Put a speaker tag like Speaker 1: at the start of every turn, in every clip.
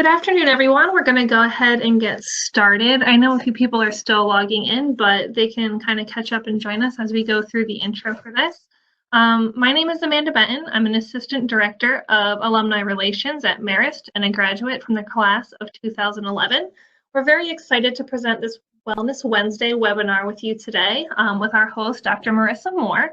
Speaker 1: Good afternoon, everyone. We're going to go ahead and get started. I know a few people are still logging in, but they can kind of catch up and join us as we go through the intro for this. My name is Amanda Benton. I'm an Assistant Director of Alumni Relations at Marist and a graduate from the class of 2011. We're very excited to present this Wellness Wednesday webinar with you today with our host, Dr. Marisa Moore.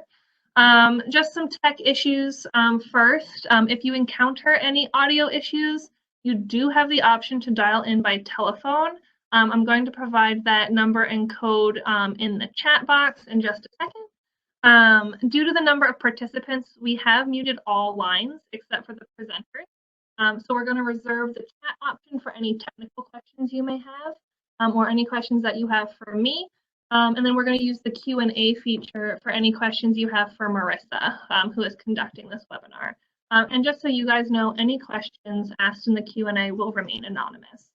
Speaker 1: Just some tech issues first. If you encounter any audio issues, you do have the option to dial in by telephone. I'm going to provide that number and code in the chat box in just a second. Due to the number of participants, we have muted all lines except for the presenters. So we're going to reserve the chat option for any technical questions you may have or any questions that you have for me. And then we're going to use the Q&A feature for any questions you have for Marisa, who is conducting this webinar. And just so you guys know, any questions asked in the Q&A will remain anonymous.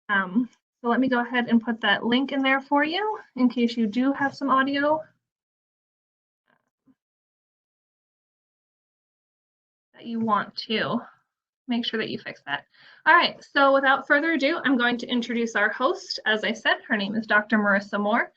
Speaker 1: So let me go ahead and put that link in there for you in case you do have some audio that you want to make sure that you fix that. All right, so without further ado, I'm going to introduce our host. As I said, her name is Dr. Marisa Moore.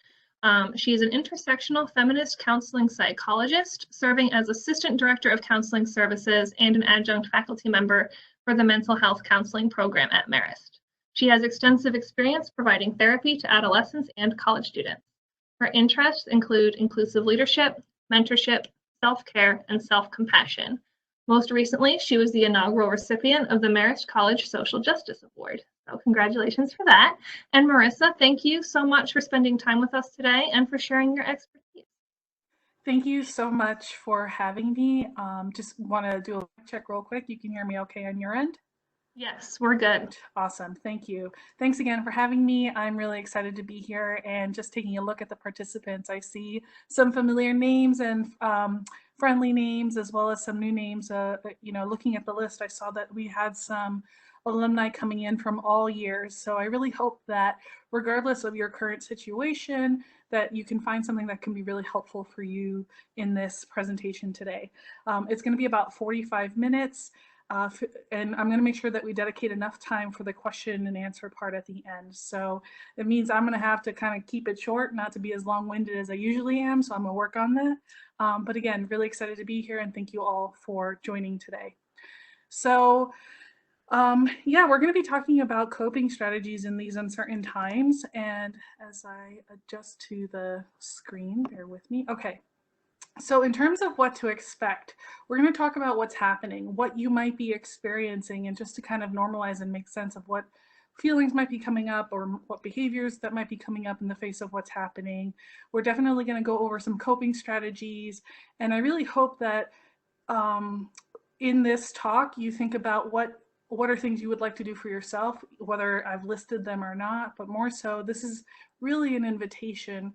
Speaker 1: She is an intersectional feminist counseling psychologist, serving as Assistant Director of Counseling Services and an adjunct faculty member for the Mental Health Counseling Program at Marist. She has extensive experience providing therapy to adolescents and college students. Her interests include inclusive leadership, mentorship, self-care, and self-compassion. Most recently, she was the inaugural recipient of the Marist College Social Justice Award. So congratulations for that. And Marisa, thank you so much for spending time with us today and for sharing your expertise.
Speaker 2: Thank you so much for having me. Just want to do a check real quick. You can hear me okay on your end?
Speaker 1: Yes, we're good.
Speaker 2: Awesome. Thank you. Thanks again for having me. I'm really excited to be here and just taking a look at the participants. I see some familiar names and friendly names as well as some new names. Looking at the list, I saw that we had some alumni coming in from all years. So I really hope that regardless of your current situation, that you can find something that can be really helpful for you in this presentation today. It's going to be about 45 minutes. And I'm going to make sure that we dedicate enough time for the question and answer part at the end. So it means I'm going to have to kind of keep it short, not to be as long-winded as I usually am. So I'm going to work on that. But again, really excited to be here and thank you all for joining today. So yeah, we're going to be talking about coping strategies in these uncertain times. And as I adjust to the screen, bear with me. Okay. So in terms of what to expect, we're going to talk about what's happening, what you might be experiencing, and just to kind of normalize and make sense of what feelings might be coming up or what behaviors that might be coming up in the face of what's happening. We're definitely going to go over some coping strategies. And I really hope that in this talk, you think about what are things you would like to do for yourself, whether I've listed them or not, but more so, this is really an invitation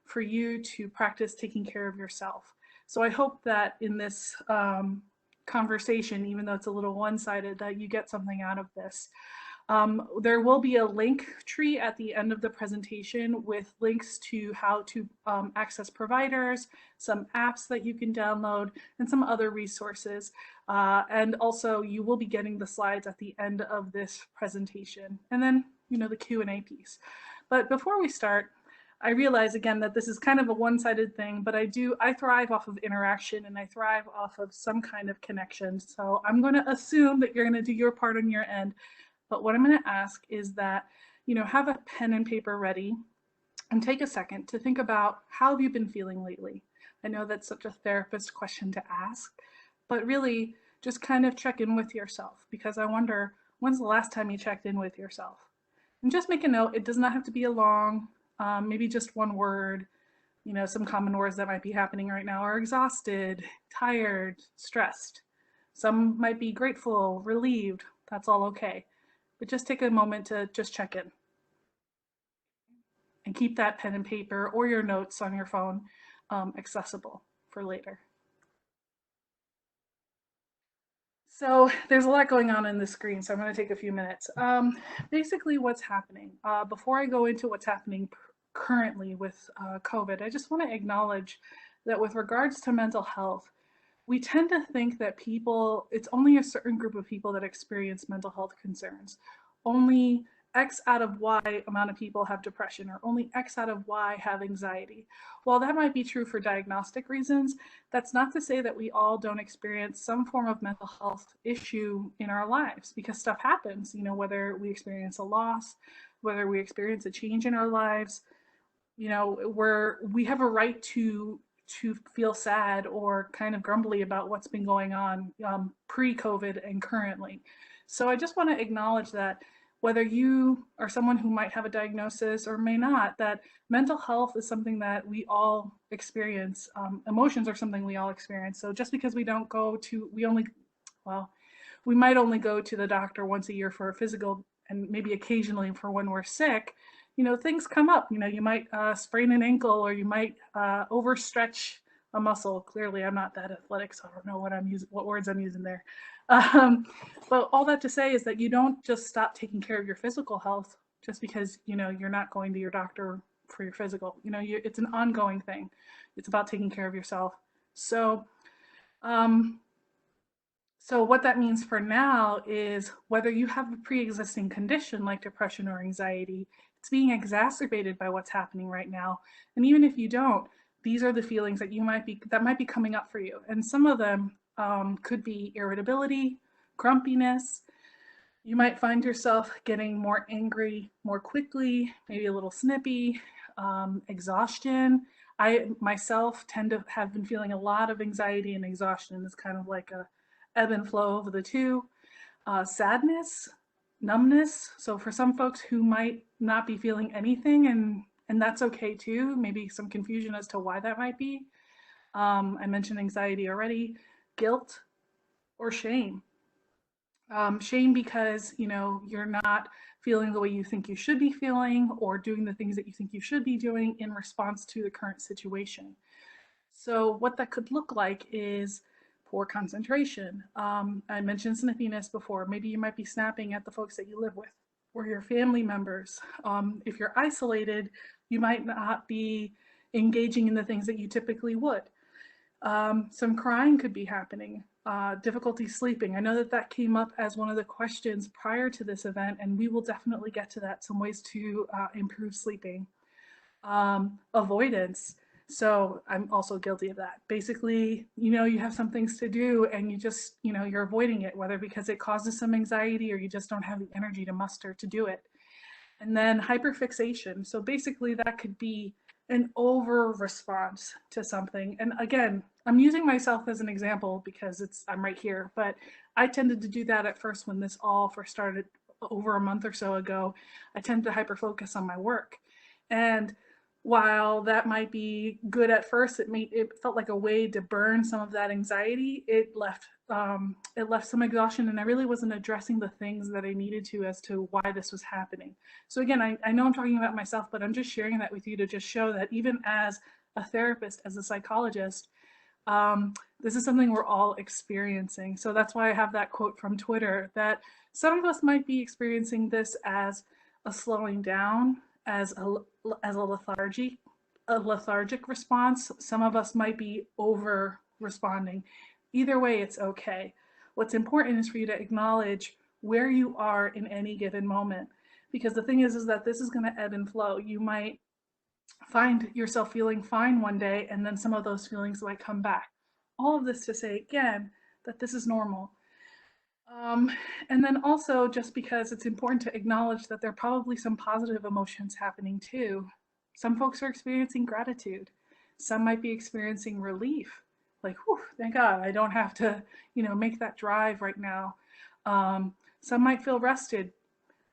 Speaker 2: for you to practice taking care of yourself. So I hope that in this conversation, even though it's a little one-sided, that you get something out of this. There will be a link tree at the end of the presentation with links to how to access providers, some apps that you can download, and some other resources. And also you will be getting the slides at the end of this presentation. And then, the Q&A piece. But before we start, I realize again that this is kind of a one-sided thing, but I thrive off of interaction and I thrive off of some kind of connection. So I'm going to assume that you're going to do your part on your end. But what I'm going to ask is that, have a pen and paper ready and take a second to think about how have you been feeling lately? I know that's such a therapist question to ask, but really just kind of check in with yourself, because I wonder, when's the last time you checked in with yourself? And just make a note. It does not have to be a long, maybe just one word. Some common words that might be happening right now are exhausted, tired, stressed. Some might be grateful, relieved. That's all okay. But just take a moment to just check in. And keep that pen and paper or your notes on your phone accessible for later. So there's a lot going on in the screen, so I'm going to take a few minutes. Basically, what's happening. Before I go into what's happening currently with COVID, I just want to acknowledge that with regards to mental health, we tend to think that it's only a certain group of people that experience mental health concerns, only X out of Y amount of people have depression, or only X out of Y have anxiety. While that might be true for diagnostic reasons, that's not to say that we all don't experience some form of mental health issue in our lives, because stuff happens, whether we experience a loss, whether we experience a change in our lives, we have a right to feel sad or kind of grumbly about what's been going on pre-COVID and currently. So I just want to acknowledge that whether you are someone who might have a diagnosis or may not, that mental health is something that we all experience. Emotions are something we all experience. So just because we don't go to, we might only go to the doctor once a year for a physical, and maybe occasionally for when we're sick, things come up. You might sprain an ankle, or you might overstretch a muscle. Clearly, I'm not that athletic, so I don't know what words I'm using there. But all that to say is that you don't just stop taking care of your physical health just because you're not going to your doctor for your physical. It's an ongoing thing. It's about taking care of yourself. So what that means for now is whether you have a pre-existing condition like depression or anxiety, it's being exacerbated by what's happening right now. And even if you don't, these are the feelings that might be coming up for you. And some of them could be irritability, grumpiness. You might find yourself getting more angry more quickly, maybe a little snippy, exhaustion. I myself tend to have been feeling a lot of anxiety and exhaustion. It's kind of like a ebb and flow of the two. Sadness, numbness. So for some folks who might not be feeling anything, and that's okay too, maybe some confusion as to why that might be. I mentioned anxiety already. Guilt or shame. Shame because you're not feeling the way you think you should be feeling, or doing the things that you think you should be doing in response to the current situation. So what that could look like is poor concentration. I mentioned snippiness before. Maybe you might be snapping at the folks that you live with or your family members. If you're isolated, you might not be engaging in the things that you typically would. Some crying could be happening. Difficulty sleeping. I know that came up as one of the questions prior to this event, and we will definitely get to that. Some ways to improve sleeping. Avoidance. So I'm also guilty of that. Basically, you have some things to do and you just, you're avoiding it, whether because it causes some anxiety or you just don't have the energy to muster to do it. And then hyperfixation. So basically that could be an over response to something. And again, I'm using myself as an example because I'm right here, but I tended to do that at first when this all first started over a month or so ago. I tended to hyper focus on my work. And while that might be good at first, it felt like a way to burn some of that anxiety. It left some exhaustion, and I really wasn't addressing the things that I needed to as to why this was happening. So again, I know I'm talking about myself, but I'm just sharing that with you to just show that even as a therapist, as a psychologist, this is something we're all experiencing. So that's why I have that quote from Twitter that some of us might be experiencing this as a slowing down, as a lethargic response. Some of us might be over responding. Either way, it's okay. What's important is for you to acknowledge where you are in any given moment, because the thing is that this is going to ebb and flow. You might find yourself feeling fine one day, and then some of those feelings might come back. All of this to say again that this is normal. And then also, just because it's important to acknowledge that there are probably some positive emotions happening too. Some folks are experiencing gratitude. Some might be experiencing relief, like, whew, thank God I don't have to, make that drive right now. Some might feel rested,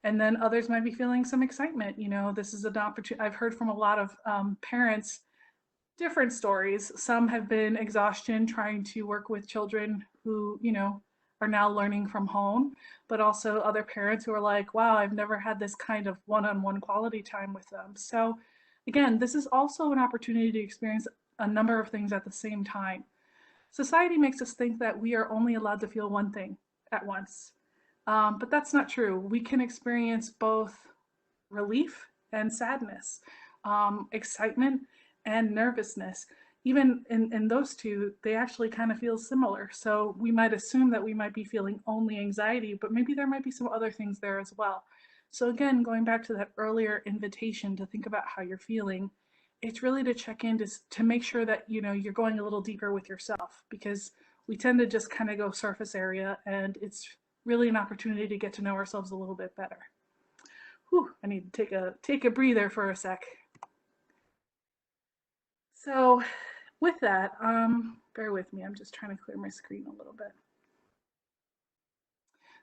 Speaker 2: and then others might be feeling some excitement. This is an opportunity. I've heard from a lot of parents different stories. Some have been exhaustion trying to work with children who, are now learning from home, but also other parents who are like, wow, I've never had this kind of one-on-one quality time with them. So again, this is also an opportunity to experience a number of things at the same time. Society makes us think that we are only allowed to feel one thing at once, but that's not true. We can experience both relief and sadness, excitement and nervousness. Even in those two, they actually kind of feel similar. So we might assume that we might be feeling only anxiety, but maybe there might be some other things there as well. So again, going back to that earlier invitation to think about how you're feeling, it's really to check in to make sure that you're going a little deeper with yourself, because we tend to just kind of go surface area, and it's really an opportunity to get to know ourselves a little bit better. Whew, I need to take a breather for a sec. So with that, bear with me, I'm just trying to clear my screen a little bit.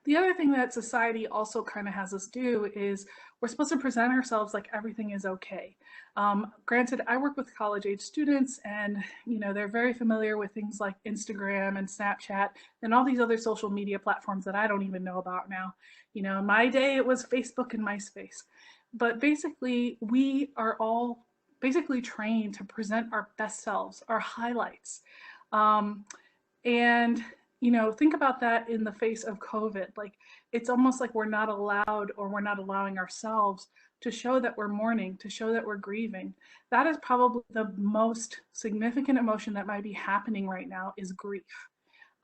Speaker 2: The other thing that society also kind of has us do is we're supposed to present ourselves like everything is okay. Granted, I work with college age students, and they're very familiar with things like Instagram and Snapchat and all these other social media platforms that I don't even know about now. In my day, it was Facebook and MySpace. But basically, we are all basically trained to present our best selves, our highlights. Um, and think about that in the face of COVID. Like, it's almost like we're not allowed, or we're not allowing ourselves to show that we're mourning, to show that we're grieving. That is probably the most significant emotion that might be happening right now, is grief.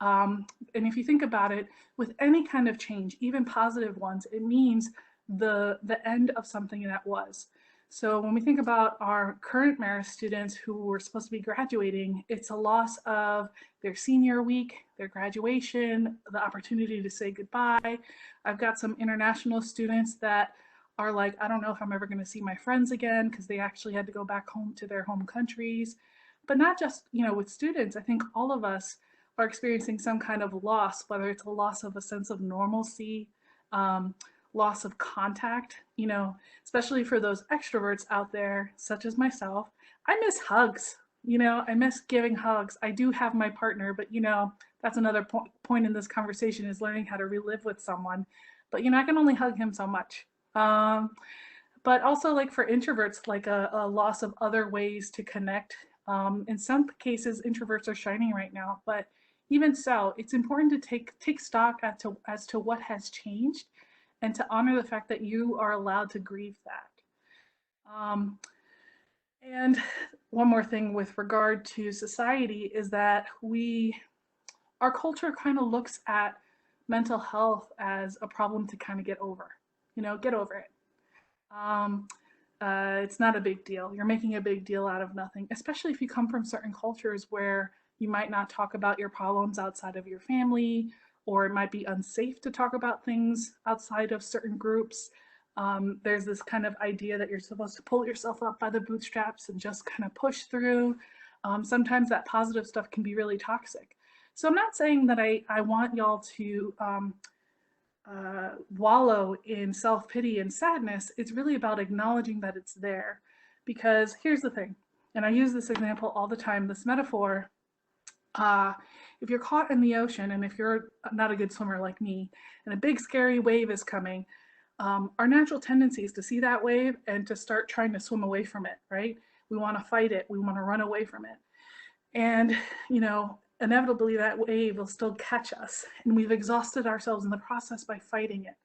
Speaker 2: And if you think about it, with any kind of change, even positive ones, it means the end of something that was. So when we think about our current Marist students who were supposed to be graduating, it's a loss of their senior week, their graduation, the opportunity to say goodbye. I've got some international students that are like, I don't know if I'm ever going to see my friends again, because they actually had to go back home to their home countries. But not just, with students, I think all of us are experiencing some kind of loss, whether it's a loss of a sense of normalcy, loss of contact, especially for those extroverts out there, such as myself. I miss hugs. I miss giving hugs. I do have my partner, but that's another point in this conversation, is learning how to relive with someone. But I can only hug him so much. But also, like, for introverts, like a loss of other ways to connect. In some cases, introverts are shining right now, but even so, it's important to take stock as to what has changed, and to honor the fact that you are allowed to grieve that. And one more thing with regard to society is that our culture kind of looks at mental health as a problem to kind of get over. Get over it. It's not a big deal. You're making a big deal out of nothing, especially if you come from certain cultures where you might not talk about your problems outside of your family, or it might be unsafe to talk about things outside of certain groups. There's this kind of idea that you're supposed to pull yourself up by the bootstraps and just kind of push through. Sometimes that positive stuff can be really toxic. So I'm not saying that I want y'all to wallow in self-pity and sadness. It's really about acknowledging that it's there. Because here's the thing, and I use this example all the time, this metaphor. If you're caught in the ocean, and if you're not a good swimmer like me, and a big scary wave is coming, our natural tendency is to see that wave and to start trying to swim away from it, right? We want to fight it. We want to run away from it. And, inevitably that wave will still catch us, and we've exhausted ourselves in the process by fighting it.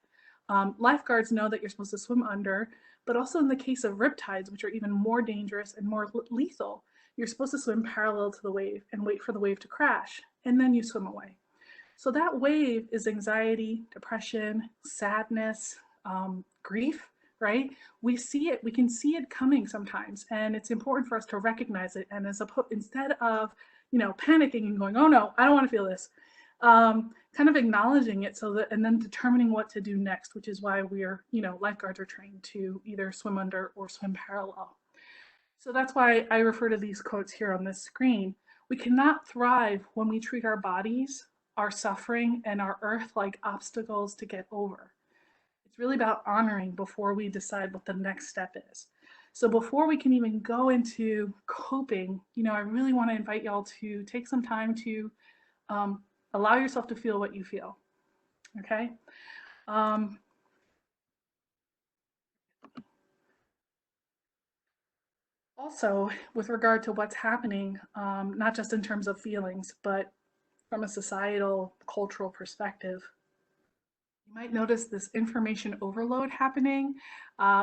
Speaker 2: Lifeguards know that you're supposed to swim under, but also in the case of riptides, which are even more dangerous and more lethal, you're supposed to swim parallel to the wave and wait for the wave to crash, and then you swim away. So that wave is anxiety, depression, sadness, grief, right? We see it, we can see it coming sometimes, and it's important for us to recognize it. And instead of, panicking and going, oh no, I don't want to feel this, kind of acknowledging it, and then determining what to do next, which is why lifeguards are trained to either swim under or swim parallel. So that's why I refer to these quotes here on this screen. We cannot thrive when we treat our bodies, our suffering, and our earth like obstacles to get over. It's really about honoring before we decide what the next step is. So before we can even go into coping, I really want to invite y'all to take some time to allow yourself to feel what you feel, okay? Also, with regard to what's happening, not just in terms of feelings, but from a societal, cultural perspective, you might notice this information overload happening,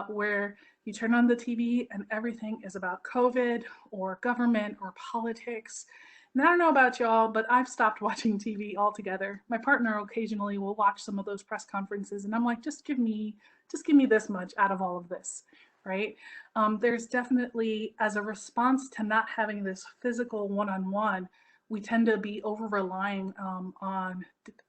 Speaker 2: where you turn on the TV and everything is about COVID or government or politics. And I don't know about y'all, but I've stopped watching TV altogether. My partner occasionally will watch some of those press conferences, and I'm like, just give me this much out of all of this, right? There's definitely, as a response to not having this physical one-on-one, we tend to be over relying on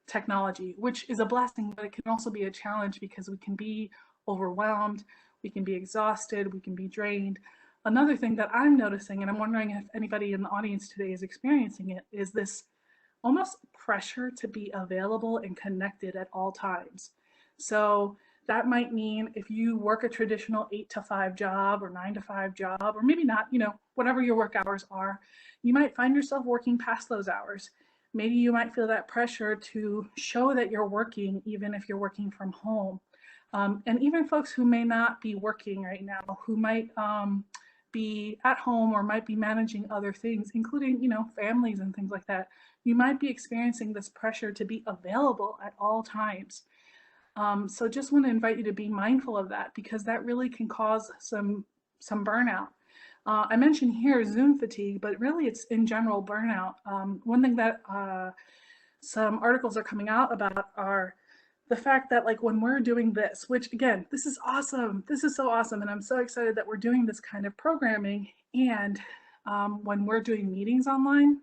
Speaker 2: technology, which is a blessing, but it can also be a challenge because we can be overwhelmed, we can be exhausted, we can be drained. Another thing that I'm noticing, and I'm wondering if anybody in the audience today is experiencing it, is this almost pressure to be available and connected at all times. So that might mean if you work a traditional 8 to 5 job or 9 to 5 job, or maybe not, whatever your work hours are, you might find yourself working past those hours. Maybe you might feel that pressure to show that you're working, even if you're working from home. And even folks who may not be working right now, who might be at home or might be managing other things, including, families and things like that, you might be experiencing this pressure to be available at all times. So just want to invite you to be mindful of that, because that really can cause some burnout. I mentioned here Zoom fatigue, but really it's in general burnout. One thing that some articles are coming out about are the fact that, like, when we're doing this, which again, this is awesome, this is so awesome, and I'm so excited that we're doing this kind of programming, and when we're doing meetings online,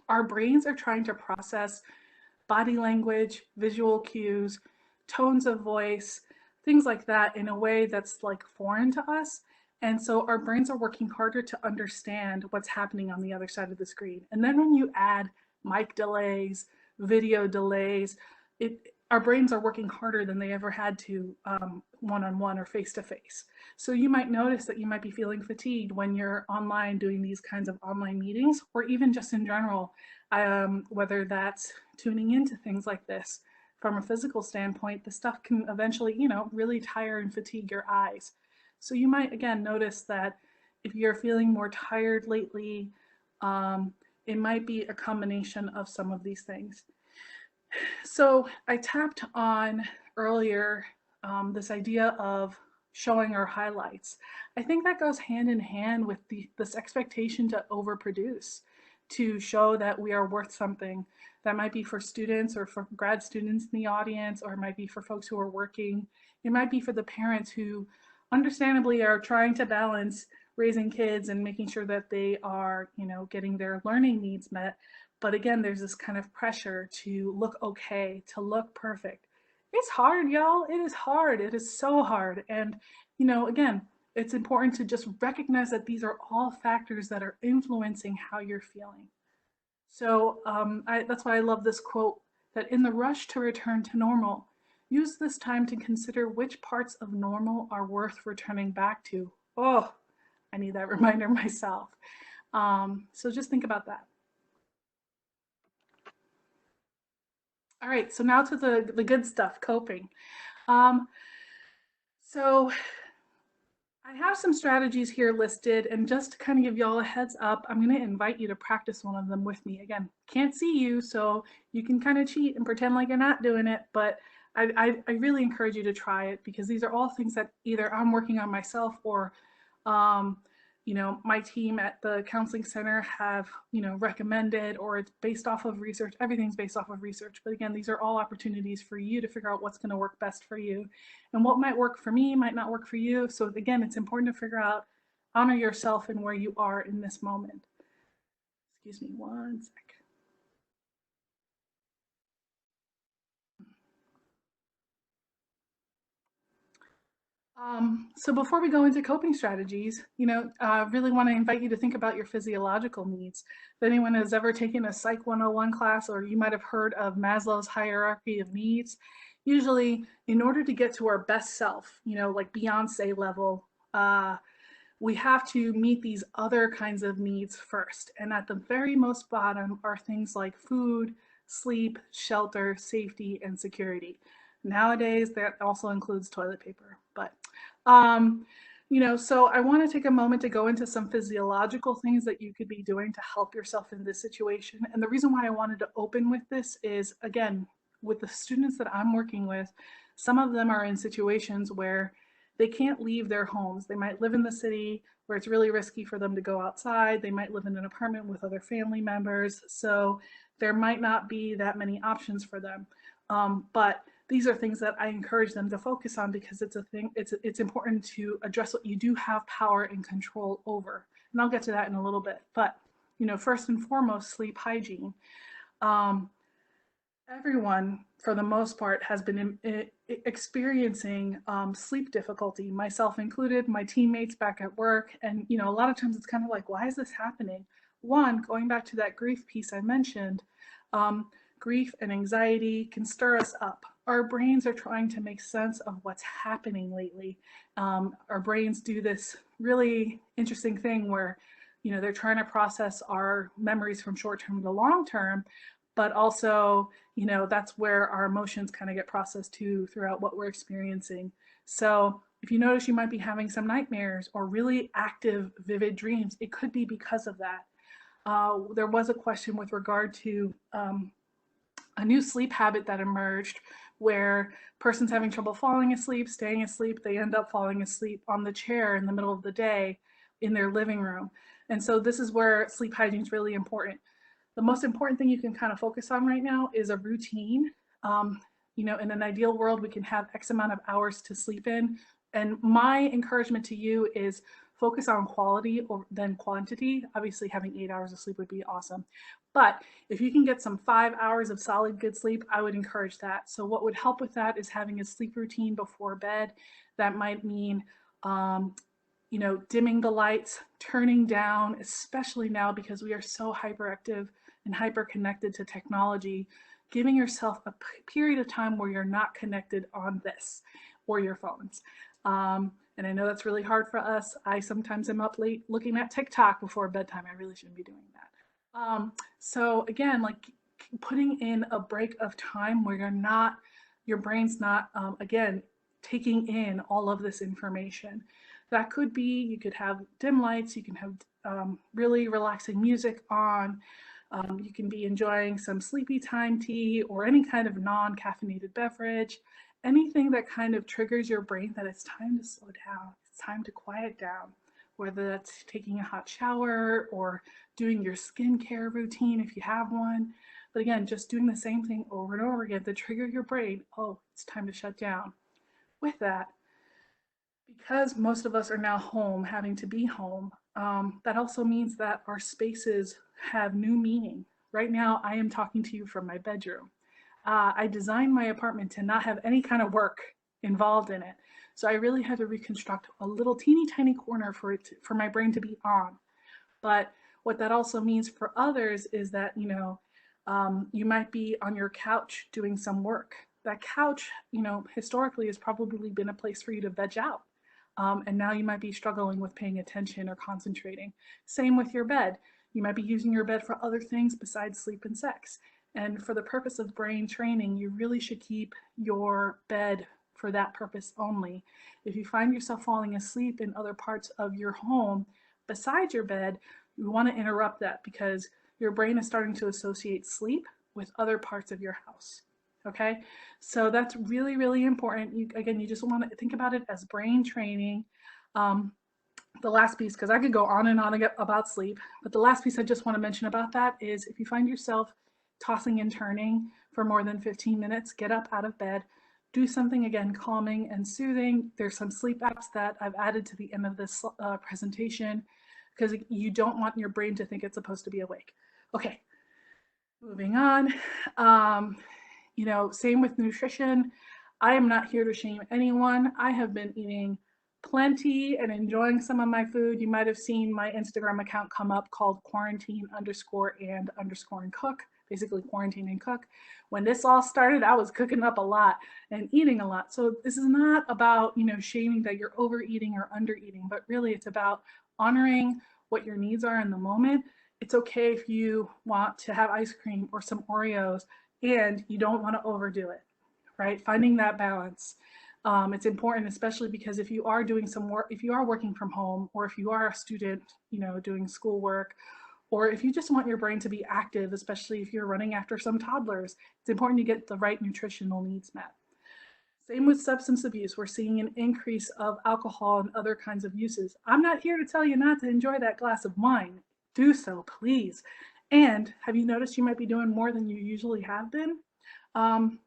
Speaker 2: our brains are trying to process body language, visual cues, tones of voice, things like that in a way that's like foreign to us. And so our brains are working harder to understand what's happening on the other side of the screen. And then when you add mic delays, video delays, our brains are working harder than they ever had to one-on-one or face-to-face. So you might notice that you might be feeling fatigued when you're online doing these kinds of online meetings, or even just in general, whether that's tuning into things like this. From a physical standpoint, the stuff can eventually, really tire and fatigue your eyes. So you might, again, notice that if you're feeling more tired lately, it might be a combination of some of these things. So I tapped on earlier this idea of showing our highlights. I think that goes hand in hand with this expectation to overproduce, to show that we are worth something. That might be for students or for grad students in the audience, or it might be for folks who are working. It might be for the parents who understandably are trying to balance raising kids and making sure that they are, getting their learning needs met. But again, there's this kind of pressure to look okay, to look perfect. It's hard, y'all. It is hard. It is so hard. And, again, it's important to just recognize that these are all factors that are influencing how you're feeling. So that's why I love this quote, that in the rush to return to normal, use this time to consider which parts of normal are worth returning back to. Oh, I need that reminder myself. So just think about that. All right, so now to the good stuff, coping. So I have some strategies here listed, and just to kind of give y'all a heads up, I'm going to invite you to practice one of them with me. Again, can't see you, so you can kind of cheat and pretend like you're not doing it, but I really encourage you to try it, because these are all things that either I'm working on myself, or my team at the counseling center have, recommended, or it's based off of research. Everything's based off of research. But again, these are all opportunities for you to figure out what's going to work best for you. And what might work for me might not work for you. So again, it's important to figure out, honor yourself and where you are in this moment. Excuse me one sec. So before we go into coping strategies, really want to invite you to think about your physiological needs. If anyone has ever taken a Psych 101 class, or you might have heard of Maslow's hierarchy of needs, usually in order to get to our best self, like Beyonce level, we have to meet these other kinds of needs first. And at the very most bottom are things like food, sleep, shelter, safety, and security. Nowadays, that also includes toilet paper. But, so I want to take a moment to go into some physiological things that you could be doing to help yourself in this situation. And the reason why I wanted to open with this is, again, with the students that I'm working with, some of them are in situations where they can't leave their homes. They might live in the city where it's really risky for them to go outside. They might live in an apartment with other family members. So there might not be that many options for them. But these are things that I encourage them to focus on because it's important to address what you do have power and control over. And I'll get to that in a little bit. But, first and foremost, sleep hygiene. Um, Everyone, for the most part, has been experiencing sleep difficulty, myself included, my teammates back at work. And, a lot of times it's kind of like, why is this happening? One, going back to that grief piece I mentioned, grief and anxiety can stir us up. Our brains are trying to make sense of what's happening lately. Our brains do this really interesting thing where, they're trying to process our memories from short term to long term, but also, that's where our emotions kind of get processed too throughout what we're experiencing. So if you notice you might be having some nightmares or really active, vivid dreams, it could be because of that. There was a question with regard to a new sleep habit that emerged where person's having trouble falling asleep, staying asleep, they end up falling asleep on the chair in the middle of the day in their living room. And so this is where sleep hygiene is really important. The most important thing you can kind of focus on right now is a routine. In an ideal world, we can have X amount of hours to sleep in. And my encouragement to you is focus on quality than quantity. Obviously, having 8 hours of sleep would be awesome. But if you can get some 5 hours of solid good sleep, I would encourage that. So what would help with that is having a sleep routine before bed. That might mean dimming the lights, turning down, especially now because we are so hyperactive and hyper connected to technology, giving yourself a period of time where you're not connected on this or your phones. And I know that's really hard for us. I sometimes am up late looking at TikTok before bedtime. I really shouldn't be doing that. So again, like putting in a break of time where your brain's not, again, taking in all of this information. That could be, you could have dim lights, you can have really relaxing music on, you can be enjoying some sleepy time tea or any kind of non-caffeinated beverage, anything that kind of triggers your brain that it's time to slow down, it's time to quiet down, whether that's taking a hot shower or doing your skincare routine if you have one. But again, just doing the same thing over and over again to trigger your brain, oh, it's time to shut down. With that, because most of us are now home, having to be home, that also means that our spaces have new meaning. Right now, I am talking to you from my bedroom. I designed my apartment to not have any kind of work involved in it. So I really had to reconstruct a little teeny tiny corner for my brain to be on. But what that also means for others is that, you might be on your couch doing some work. That couch, historically has probably been a place for you to veg out. And now you might be struggling with paying attention or concentrating. Same with your bed. You might be using your bed for other things besides sleep and sex. And for the purpose of brain training, you really should keep your bed for that purpose only. If you find yourself falling asleep in other parts of your home besides your bed, you want to interrupt that because your brain is starting to associate sleep with other parts of your house. Okay, so that's really, really important. You just want to think about it as brain training. The last piece, because I could go on and on about sleep, but the last piece I just want to mention about that is if you find yourself tossing and turning for more than 15 minutes, get up out of bed, do something again calming and soothing. There's some sleep apps that I've added to the end of this presentation because you don't want your brain to think it's supposed to be awake. Okay, moving on. Same with nutrition. I am not here to shame anyone. I have been eating plenty and enjoying some of my food. You might have seen my Instagram account come up called quarantine_and_cook, basically quarantine and cook. When this all started, I was cooking up a lot and eating a lot. So this is not about, shaming that you're overeating or undereating, but really it's about honoring what your needs are in the moment. It's okay if you want to have ice cream or some Oreos and you don't want to overdo it, right? Finding that balance. It's important, especially because if you are doing some work, if you are working from home, or if you are a student, doing schoolwork, or if you just want your brain to be active, especially if you're running after some toddlers, it's important to get the right nutritional needs met. Same with substance abuse. We're seeing an increase of alcohol and other kinds of uses. I'm not here to tell you not to enjoy that glass of wine. Do so, please. And have you noticed you might be doing more than you usually have been? Um,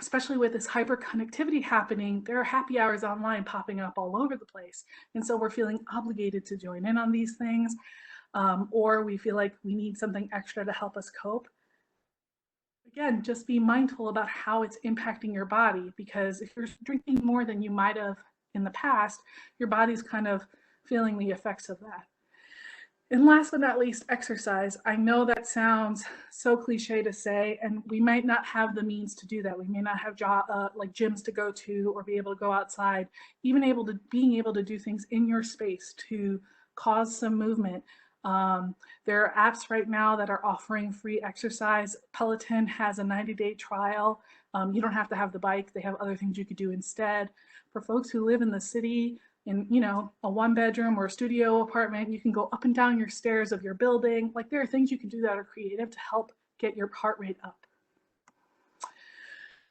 Speaker 2: Especially with this hyperconnectivity happening, there are happy hours online popping up all over the place. And so we're feeling obligated to join in on these things, or we feel like we need something extra to help us cope. Again, just be mindful about how it's impacting your body, because if you're drinking more than you might have in the past, your body's kind of feeling the effects of that. And last but not least, exercise. I know that sounds so cliche to say, and we might not have the means to do that. We may not have like gyms to go to or be able to go outside, even being able to do things in your space to cause some movement. There are apps right now that are offering free exercise. Peloton has a 90-day trial. You don't have to have the bike. They have other things you could do instead. For folks who live in the city, in a 1-bedroom or a studio apartment, you can go up and down your stairs of your building. Like, there are things you can do that are creative to help get your heart rate up.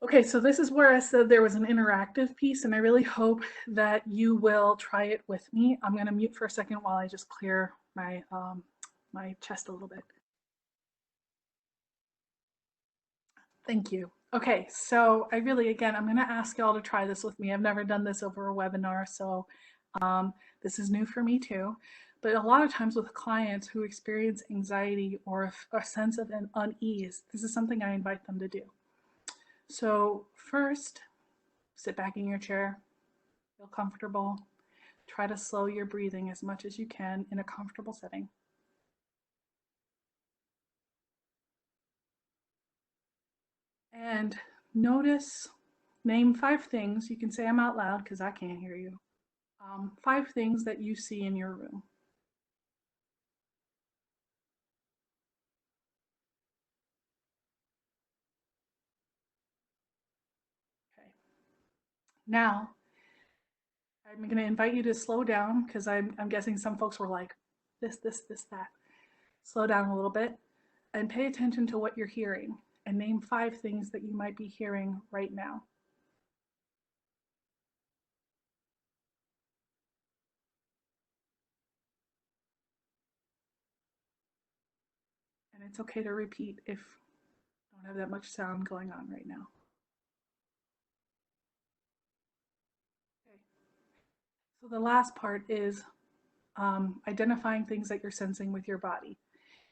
Speaker 2: Okay, so this is where I said there was an interactive piece, and I really hope that you will try it with me. I'm going to mute for a second while I just clear my my chest a little bit. Thank you. Okay, so I'm going to ask y'all to try this with me. I've never done this over a webinar, so this is new for me too. But a lot of times with clients who experience anxiety or a sense of an unease, this is something I invite them to do. So first, sit back in your chair, feel comfortable. Try to slow your breathing as much as you can in a comfortable setting. And name 5 things. You can say them out loud because I can't hear you. 5 things that you see in your room. Okay. Now, I'm going to invite you to slow down, because I'm guessing some folks were like, this, that. Slow down a little bit and pay attention to what you're hearing, and name 5 things that you might be hearing right now. And it's okay to repeat if you don't have that much sound going on right now. Okay. So the last part is identifying things that you're sensing with your body.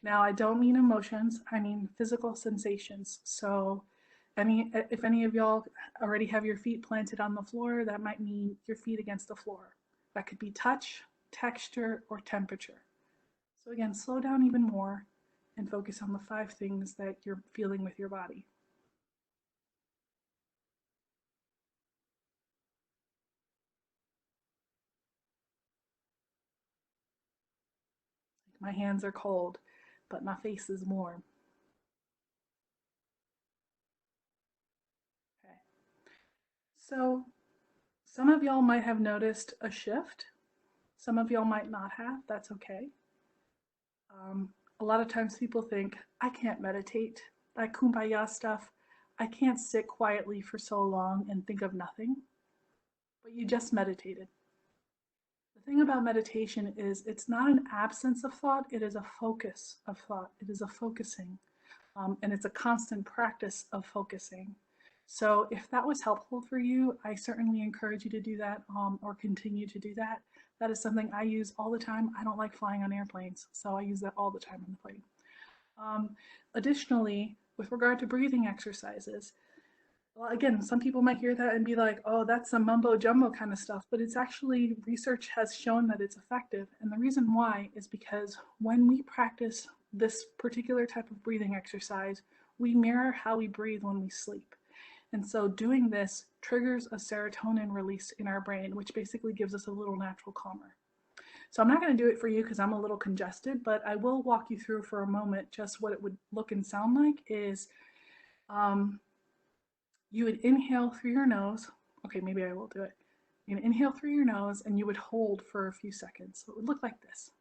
Speaker 2: Now, I don't mean emotions, I mean physical sensations. So if any of y'all already have your feet planted on the floor, that might mean your feet against the floor. That could be touch, texture, or temperature. So again, slow down even more and focus on the 5 things that you're feeling with your body. My hands are cold, but my face is warm. Okay. So some of y'all might have noticed a shift. Some of y'all might not have. That's okay. A lot of times people think, I can't meditate. That kumbaya stuff. I can't sit quietly for so long and think of nothing. But you just meditated. The thing about meditation is it's not an absence of thought, it is a focus of thought. It is a focusing. And it's a constant practice of focusing. So if that was helpful for you, I certainly encourage you to do that, or continue to do that. That is something I use all the time. I don't like flying on airplanes, so I use that all the time on the plane. Additionally, with regard to breathing exercises, well, again, some people might hear that and be like, oh, that's some mumbo jumbo kind of stuff, but it's actually, research has shown that it's effective. And the reason why is because when we practice this particular type of breathing exercise, we mirror how we breathe when we sleep. And so doing this triggers a serotonin release in our brain, which basically gives us a little natural calmer. So I'm not going to do it for you because I'm a little congested, but I will walk you through for a moment just what it would look and sound like is you would inhale through your nose. Okay, maybe I will do it. You inhale through your nose and you would hold for a few seconds. So it would look like this.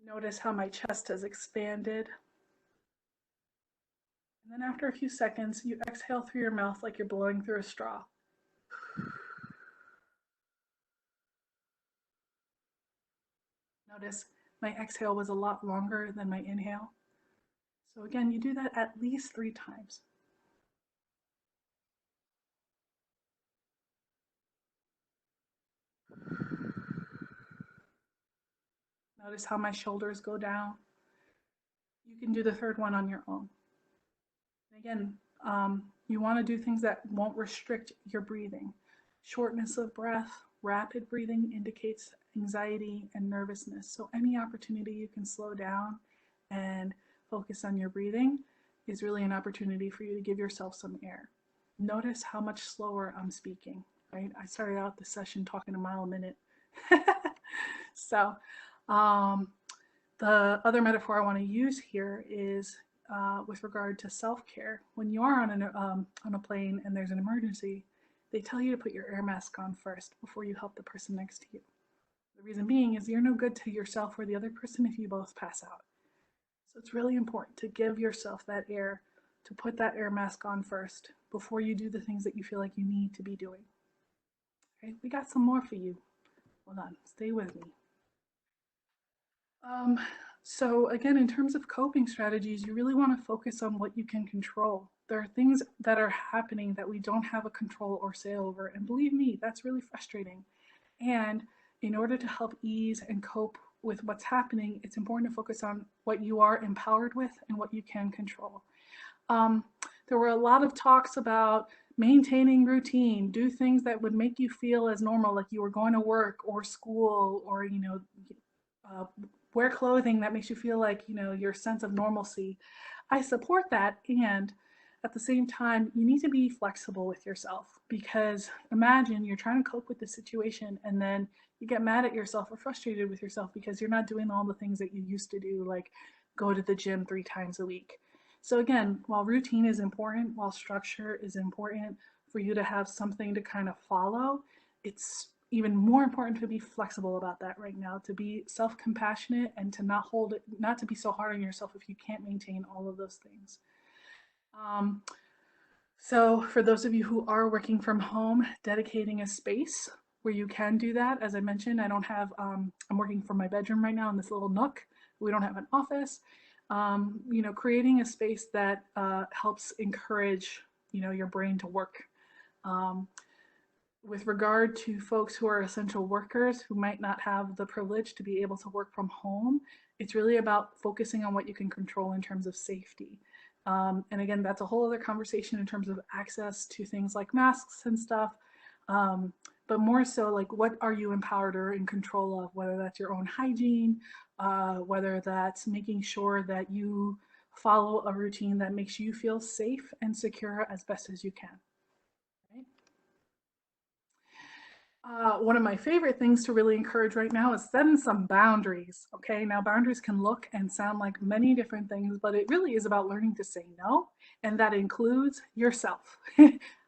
Speaker 2: Notice how my chest has expanded. And then after a few seconds, you exhale through your mouth like you're blowing through a straw. Notice my exhale was a lot longer than my inhale. So again, you do that at least 3 times. Notice how my shoulders go down. You can do the third one on your own. Again, you want to do things that won't restrict your breathing. Shortness of breath, rapid breathing indicates anxiety and nervousness. So any opportunity you can slow down and focus on your breathing is really an opportunity for you to give yourself some air. Notice how much slower I'm speaking, right? I started out the session talking a mile a minute. So the other metaphor I want to use here is with regard to self-care. When you are on a plane and there's an emergency, they tell you to put your air mask on first before you help the person next to you. The reason being is you're no good to yourself or the other person if you both pass out. So it's really important to give yourself that air, to put that air mask on first before you do the things that you feel like you need to be doing. Okay, we got some more for you. Hold on, stay with me. Um, so again, in terms of coping strategies, you really want to focus on what you can control. There are things that are happening that we don't have a control or say over, and believe me, that's really frustrating. And in order to help ease and cope with what's happening, it's important to focus on what you are empowered with and what you can control. Um, there were a lot of talks about maintaining routine, do things that would make you feel as normal, like you were going to work or school, or uh, wear clothing that makes you feel like your sense of normalcy. I support that, and at the same time, you need to be flexible with yourself, because imagine you're trying to cope with the situation and then you get mad at yourself or frustrated with yourself because you're not doing all the things that you used to do, like go to the gym 3 times a week. So again, while routine is important, while structure is important for you to have something to kind of follow, it's even more important to be flexible about that right now, to be self-compassionate and to not to be so hard on yourself if you can't maintain all of those things. Um, so for those of you who are working from home, dedicating a space where you can do that. As I mentioned, I'm working from my bedroom right now in this little nook. We don't have an office. Creating a space that helps encourage, your brain to work. Um, with regard to folks who are essential workers who might not have the privilege to be able to work from home, it's really about focusing on what you can control in terms of safety. And again, that's a whole other conversation in terms of access to things like masks and stuff. But more so, like, what are you empowered or in control of, whether that's your own hygiene, whether that's making sure that you follow a routine that makes you feel safe and secure as best as you can. Right? One of my favorite things to really encourage right now is setting some boundaries. Okay, now boundaries can look and sound like many different things, but it really is about learning to say no, and that includes yourself.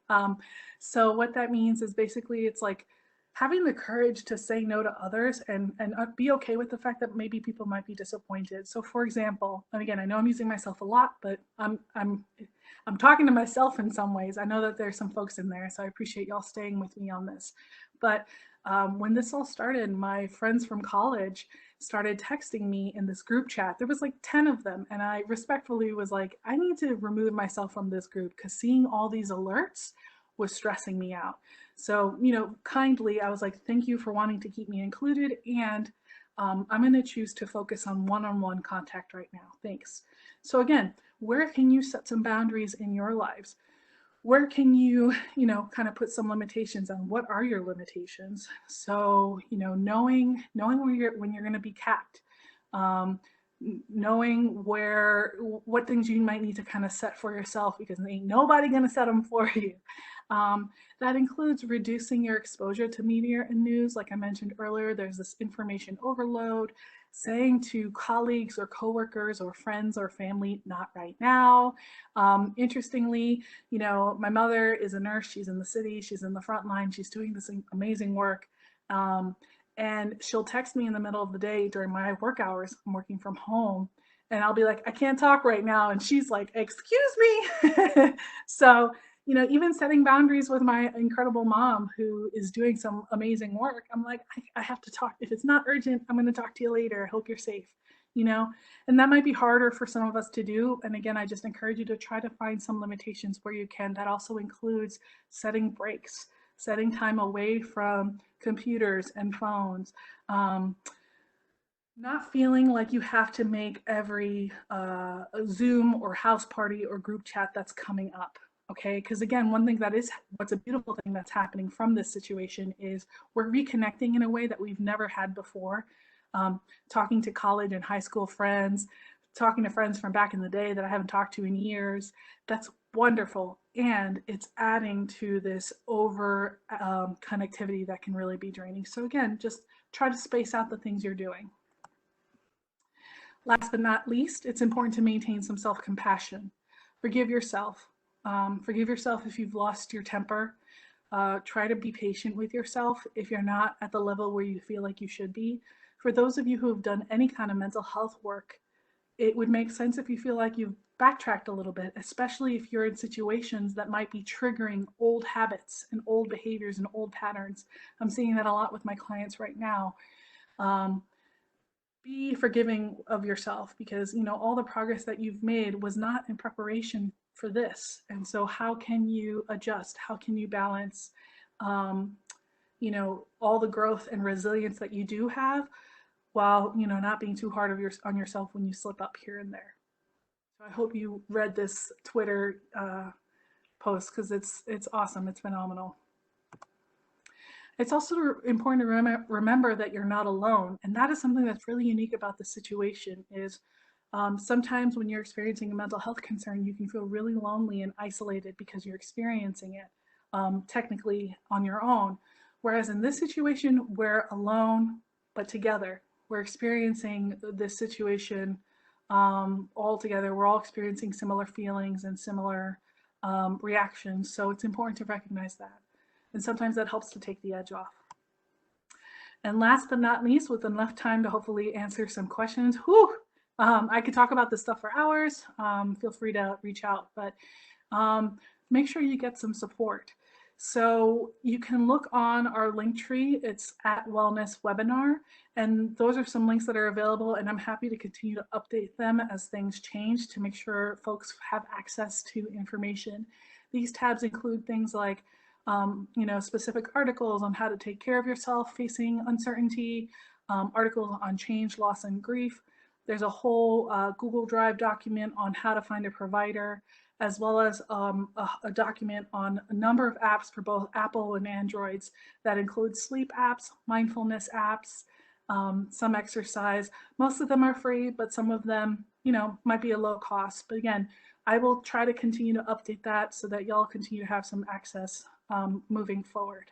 Speaker 2: um, so what that means is basically it's like having the courage to say no to others and be okay with the fact that maybe people might be disappointed. So for example, and again, I know I'm using myself a lot, but I'm talking to myself in some ways. I know that there's some folks in there, so I appreciate y'all staying with me on this. But when this all started, my friends from college started texting me in this group chat. There was like 10 of them, and I respectfully was like, I need to remove myself from this group because seeing all these alerts was stressing me out. So, kindly, I was like, thank you for wanting to keep me included, and I'm going to choose to focus on one-on-one contact right now. Thanks. So again, where can you set some boundaries in your lives? Where can you, kind of put some limitations on what are your limitations? So, knowing when you're going to be capped, knowing what things you might need to kind of set for yourself, because ain't nobody going to set them for you. That includes reducing your exposure to media and news. Like I mentioned earlier, there's this information overload. Saying to colleagues or coworkers or friends or family, not right now. Interestingly, my mother is a nurse. She's in the city. She's in the front line. She's doing this amazing work. And she'll text me in the middle of the day during my work hours. I'm working from home. and I'll be like, I can't talk right now. And she's like, excuse me. So, you know, even setting boundaries with my incredible mom who is doing some amazing work, I'm like, I have to talk. If it's not urgent, I'm going to talk to you later. I hope you're safe, you know? And that might be harder for some of us to do. And again, I just encourage you to try to find some limitations where you can. That also includes setting breaks, setting time away from computers and phones. Not feeling like you have to make every Zoom or house party or group chat that's coming up. Okay, because again, one thing that is what's a beautiful thing that's happening from this situation is we're reconnecting in a way that we've never had before. Talking to college and high school friends, talking to friends from back in the day that I haven't talked to in years. That's wonderful. And it's adding to this over connectivity that can really be draining. So again, just try to space out the things you're doing. Last but not least, it's important to maintain some self-compassion. Forgive yourself. Forgive yourself if you've lost your temper. Try to be patient with yourself if you're not at the level where you feel like you should be. For those of you who have done any kind of mental health work, it would make sense if you feel like you've backtracked a little bit, especially if you're in situations that might be triggering old habits and old behaviors and old patterns. I'm seeing that a lot with my clients right now. Be forgiving of yourself because, you know, all the progress that you've made was not in preparation for this. And so how can you adjust? How can you balance, you know, all the growth and resilience that you do have while, you know, not being too hard on yourself when you slip up here and there. So I hope you read this Twitter post because it's awesome. It's phenomenal. It's also important to remember that you're not alone. And that is something that's really unique about the situation is sometimes when you're experiencing a mental health concern, you can feel really lonely and isolated because you're experiencing it technically on your own. Whereas in this situation, we're alone, but together. We're experiencing this situation all together. We're all experiencing similar feelings and similar reactions. So it's important to recognize that. And sometimes that helps to take the edge off. And last but not least, with enough time to hopefully answer some questions, I could talk about this stuff for hours. Feel free to reach out, but make sure you get some support. So you can look on our link tree. It's at Wellness Webinar, and those are some links that are available, and I'm happy to continue to update them as things change to make sure folks have access to information. These tabs include things like you know, specific articles on how to take care of yourself facing uncertainty, articles on change, loss, and grief. There's a whole Google Drive document on how to find a provider, as well as a document on a number of apps for both Apple and Androids that include sleep apps, mindfulness apps, some exercise. Most of them are free, but some of them, you know, might be a low cost. But again, I will try to continue to update that so that y'all continue to have some access moving forward.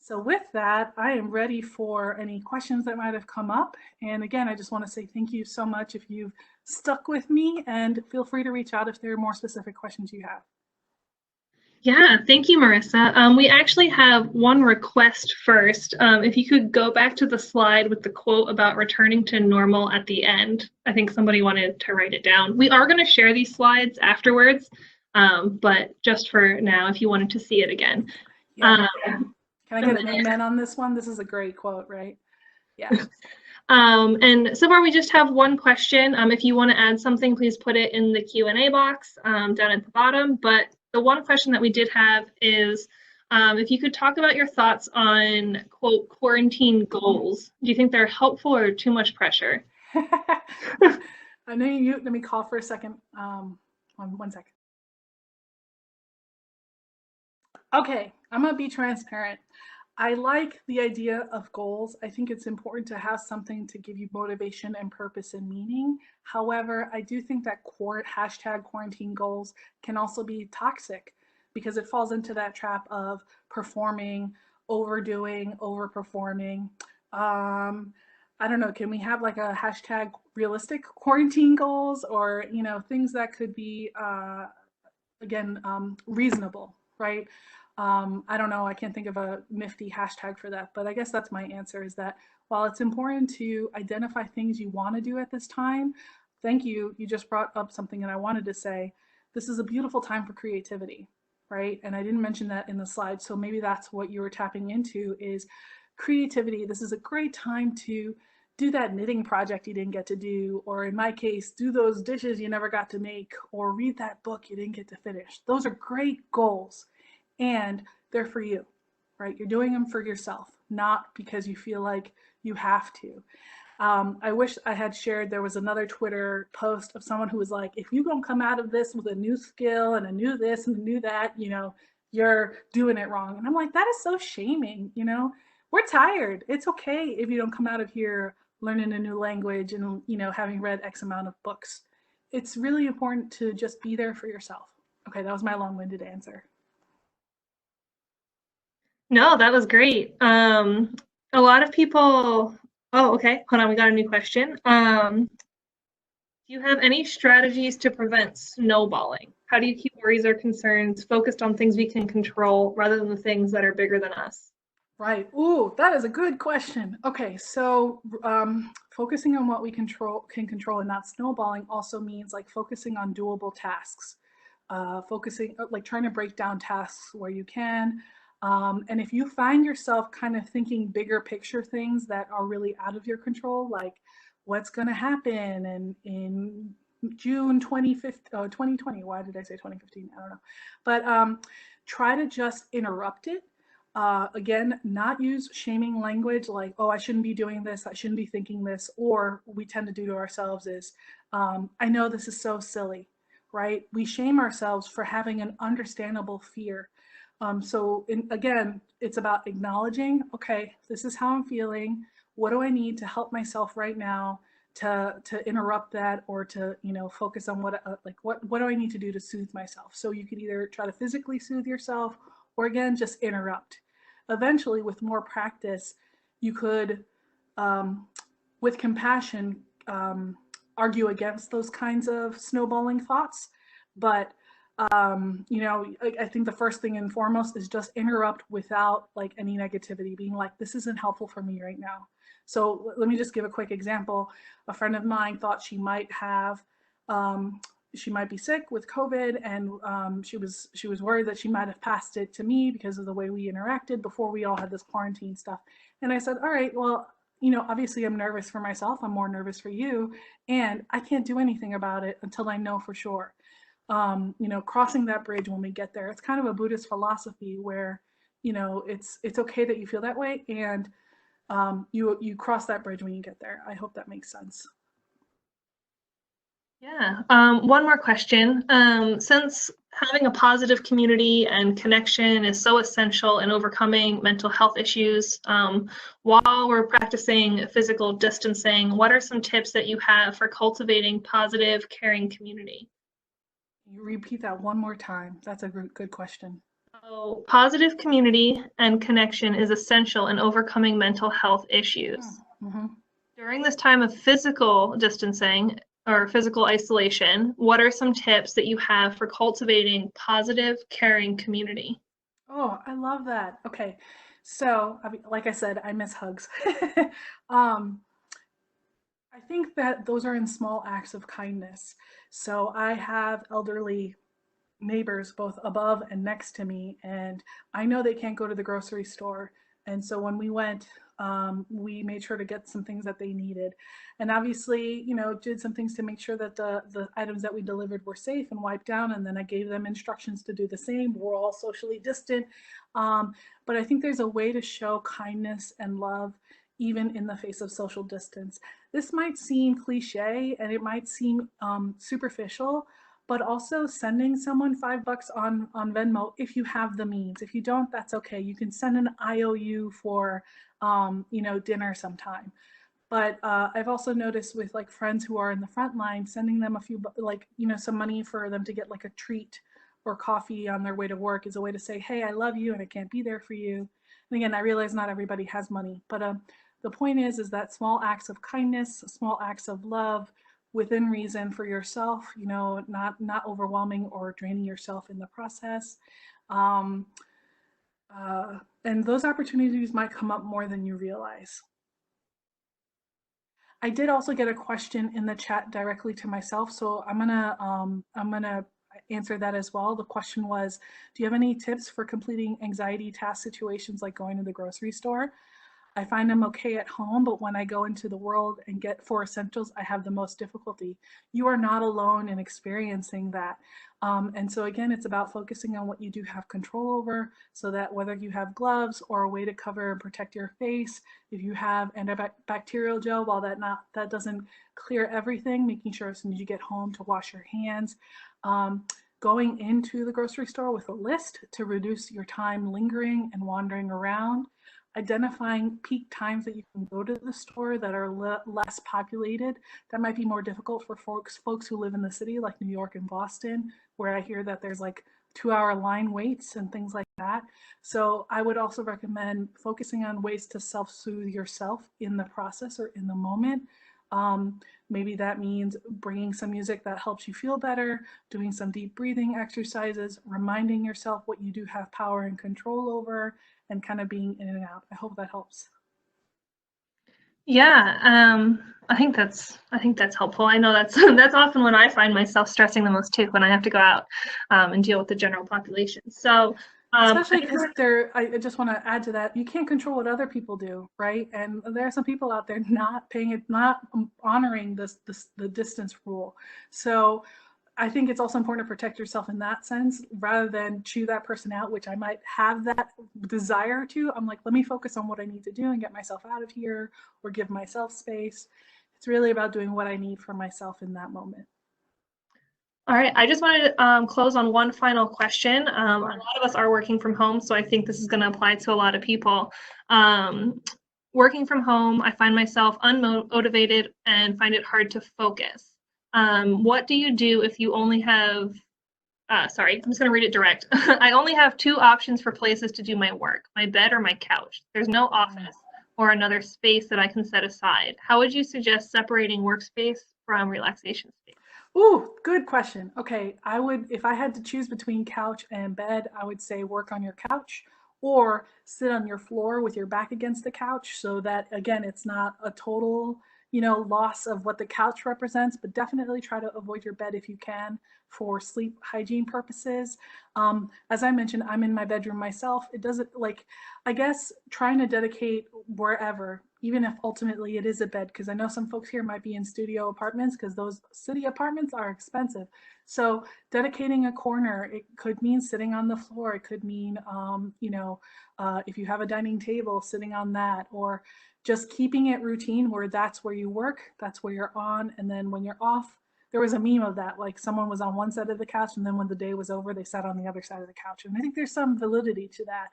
Speaker 2: So with that, I am ready for any questions that might have come up. And again, I just want to say thank you so much if you've stuck with me, and feel free to reach out if there are more specific questions you have.
Speaker 1: Yeah, thank you, Marissa. We actually have one request first. If you could go back to the slide with the quote about returning to normal at the end. I think somebody wanted to write it down. We are going to share these slides afterwards, but just for now, if you wanted to see it again.
Speaker 2: Yeah. Can I get an amen on this one? This is a great quote, right? Yeah.
Speaker 1: And so far we just have one question. If you want to add something, please put it in the Q&A box down at the bottom. But the one question that we did have is if you could talk about your thoughts on, quote, quarantine goals. Do you think they're helpful or too much pressure?
Speaker 2: I know you, let me call for a second. One second. Okay, I'm gonna be transparent. I like the idea of goals. I think it's important to have something to give you motivation and purpose and meaning. However, I do think that hashtag quarantine goals can also be toxic because it falls into that trap of performing, overdoing, overperforming. I don't know, can we have like a hashtag realistic quarantine goals, or, you know, things that could be, again, reasonable, right? I don't know, I can't think of a nifty hashtag for that, but I guess that's my answer, is that while it's important to identify things you want to do at this time, thank you. You just brought up something that I wanted to say. This is a beautiful time for creativity, right? And I didn't mention that in the slide. So maybe that's what you were tapping into is creativity. This is a great time to do that knitting project you didn't get to do, or in my case, do those dishes you never got to make, or read that book you didn't get to finish. Those are great goals, and they're for you, right? You're doing them for yourself, not because you feel like you have to. I wish I had shared, there was another Twitter post of someone who was like, if you don't come out of this with a new skill and a new this and a new that, you're doing it wrong. And I'm like, that is so shaming, We're tired. It's okay if you don't come out of here learning a new language and, having read X amount of books. It's really important to just be there for yourself. Okay, that was my long-winded answer.
Speaker 1: No, that was great. A lot of people. Oh, okay. Hold on, we got a new question. Do you have any strategies to prevent snowballing? How do you keep worries or concerns focused on things we can control rather than the things that are bigger than us?
Speaker 2: Right. Ooh, that is a good question. Okay, so focusing on what we can control and not snowballing also means like focusing on doable tasks, focusing like trying to break down tasks where you can. And if you find yourself kind of thinking bigger picture things that are really out of your control, like what's going to happen and in June 2020, why did I say 2015? I don't know. But try to just interrupt it. Again, not use shaming language like, oh, I shouldn't be doing this, I shouldn't be thinking this, or we tend to do to ourselves is, I know this is so silly, right? We shame ourselves for having an understandable fear. Again, it's about acknowledging, okay, this is how I'm feeling. What do I need to help myself right now to interrupt that, or to focus on what do I need to do to soothe myself? So you could either try to physically soothe yourself, or again, just interrupt. Eventually, with more practice, you could, with compassion, argue against those kinds of snowballing thoughts. But I think the first thing and foremost is just interrupt without like any negativity, being like, this isn't helpful for me right now. So let me just give a quick example. A friend of mine thought she might be sick with COVID, and she was worried that she might have passed it to me because of the way we interacted before we all had this quarantine stuff. And I said, all right, well, obviously I'm nervous for myself. I'm more nervous for you, and I can't do anything about it until I know for sure. Crossing that bridge when we get there. It's kind of a Buddhist philosophy where, it's okay that you feel that way, and you cross that bridge when you get there. I hope that makes sense.
Speaker 1: Yeah. One more question. Since having a positive community and connection is so essential in overcoming mental health issues, while we're practicing physical distancing, what are some tips that you have for cultivating positive, caring community?
Speaker 2: You repeat that one more time. That's a good question.
Speaker 1: So, positive community and connection is essential in overcoming mental health issues.
Speaker 2: Mm-hmm.
Speaker 1: During this time of physical distancing or physical isolation, what are some tips that you have for cultivating positive, caring community?
Speaker 2: Oh, I love that. Okay. So, like I said, I miss hugs. um, I think that those are in small acts of kindness. So, I have elderly neighbors both above and next to me, and I know they can't go to the grocery store. And so when we went, we made sure to get some things that they needed, and obviously, did some things to make sure that the items that we delivered were safe and wiped down. And then I gave them instructions to do the same. We're all socially distant, but I think there's a way to show kindness and love even in the face of social distance. This might seem cliche and it might seem superficial, but also sending someone $5 on Venmo if you have the means. If you don't, that's okay. You can send an IOU for dinner sometime. But I've also noticed with like friends who are in the front line, sending them a few some money for them to get like a treat or coffee on their way to work is a way to say, hey, I love you and I can't be there for you. And again, I realize not everybody has money, but the point is that small acts of kindness, small acts of love, within reason for yourself, not overwhelming or draining yourself in the process. Um, and those opportunities might come up more than you realize. I did also get a question in the chat directly to myself, so I'm gonna answer that as well. The question was, do you have any tips for completing anxiety task situations like going to the grocery store? I find I'm okay at home, but when I go into the world and get for essentials, I have the most difficulty. You are not alone in experiencing that. And so again, it's about focusing on what you do have control over, so that whether you have gloves or a way to cover and protect your face, if you have antibacterial gel, while that doesn't clear everything, making sure as soon as you get home to wash your hands. Um, Going into the grocery store with a list to reduce your time lingering and wandering around, identifying peak times that you can go to the store that are less populated. That might be more difficult for folks who live in the city like New York and Boston, where I hear that there's like 2-hour line waits and things like that. So I would also recommend focusing on ways to self-soothe yourself in the process or in the moment. Maybe that means bringing some music that helps you feel better, doing some deep breathing exercises, reminding yourself what you do have power and control over, and kind of being in and out. I hope that helps.
Speaker 1: Yeah, I think that's helpful. I know that's that's often when I find myself stressing the most too, when I have to go out and deal with the general population. So
Speaker 2: especially because I just want to add to that, you can't control what other people do, right? And there are some people out there not honoring the distance rule. So I think it's also important to protect yourself in that sense, rather than chew that person out, which I might have that desire to. I'm like, let me focus on what I need to do and get myself out of here, or give myself space. It's really about doing what I need for myself in that moment.
Speaker 1: All right, I just wanted to close on one final question. A lot of us are working from home, so I think this is going to apply to a lot of people. Working from home, I find myself unmotivated and find it hard to focus. What do you do if you only have, sorry, I'm just going to read it direct. I only have 2 options for places to do my work, my bed or my couch. There's no office or another space that I can set aside. How would you suggest separating workspace from relaxation space?
Speaker 2: Ooh, good question. Okay, if I had to choose between couch and bed, I would say work on your couch or sit on your floor with your back against the couch, so that again, it's not a total, loss of what the couch represents, but definitely try to avoid your bed if you can for sleep hygiene purposes. As I mentioned, I'm in my bedroom myself. It doesn't like, I guess trying to dedicate wherever, even if ultimately it is a bed, because I know some folks here might be in studio apartments, because those city apartments are expensive. So dedicating a corner, it could mean sitting on the floor. It could mean, if you have a dining table, sitting on that, or just keeping it routine where that's where you work, that's where you're on, and then when you're off. There was a meme of that, like someone was on one side of the couch, and then when the day was over, they sat on the other side of the couch. And I think there's some validity to that.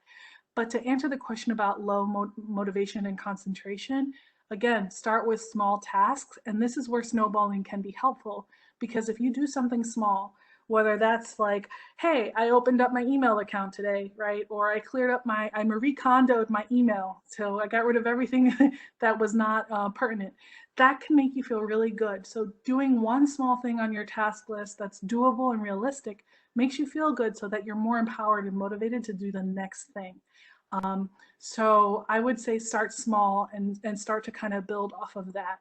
Speaker 2: But to answer the question about low motivation and concentration, again, start with small tasks. And this is where snowballing can be helpful, because if you do something small, whether that's like, hey, I opened up my email account today, right? Or I recondoed my email. So I got rid of everything that was not pertinent. That can make you feel really good. So doing one small thing on your task list that's doable and realistic makes you feel good, so that you're more empowered and motivated to do the next thing. So I would say start small and start to kind of build off of that.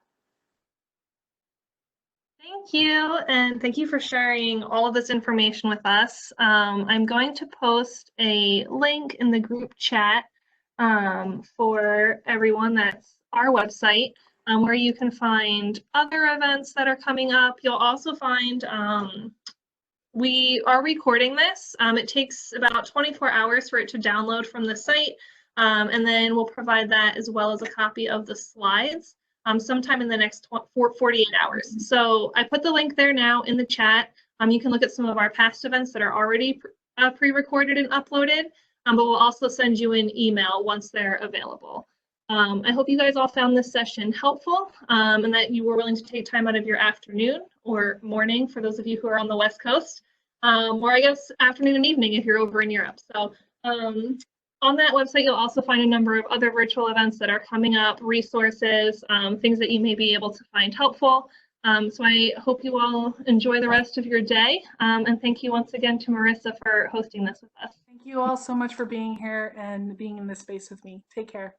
Speaker 1: Thank you, and thank you for sharing all of this information with us. I'm going to post a link in the group chat for everyone. That's our website, where you can find other events that are coming up. You'll also find we are recording this. It takes about 24 hours for it to download from the site, and then we'll provide that as well as a copy of the slides sometime in the next 48 hours. So I put the link there now in the chat. You can look at some of our past events that are already pre-recorded and uploaded, but we'll also send you an email once they're available. I hope you guys all found this session helpful, and that you were willing to take time out of your afternoon or morning for those of you who are on the West Coast, or I guess afternoon and evening if you're over in Europe. So on that website, you'll also find a number of other virtual events that are coming up, resources, things that you may be able to find helpful. So I hope you all enjoy the rest of your day. And thank you once again to Marisa for hosting this with us.
Speaker 2: Thank you all so much for being here and being in this space with me. Take care.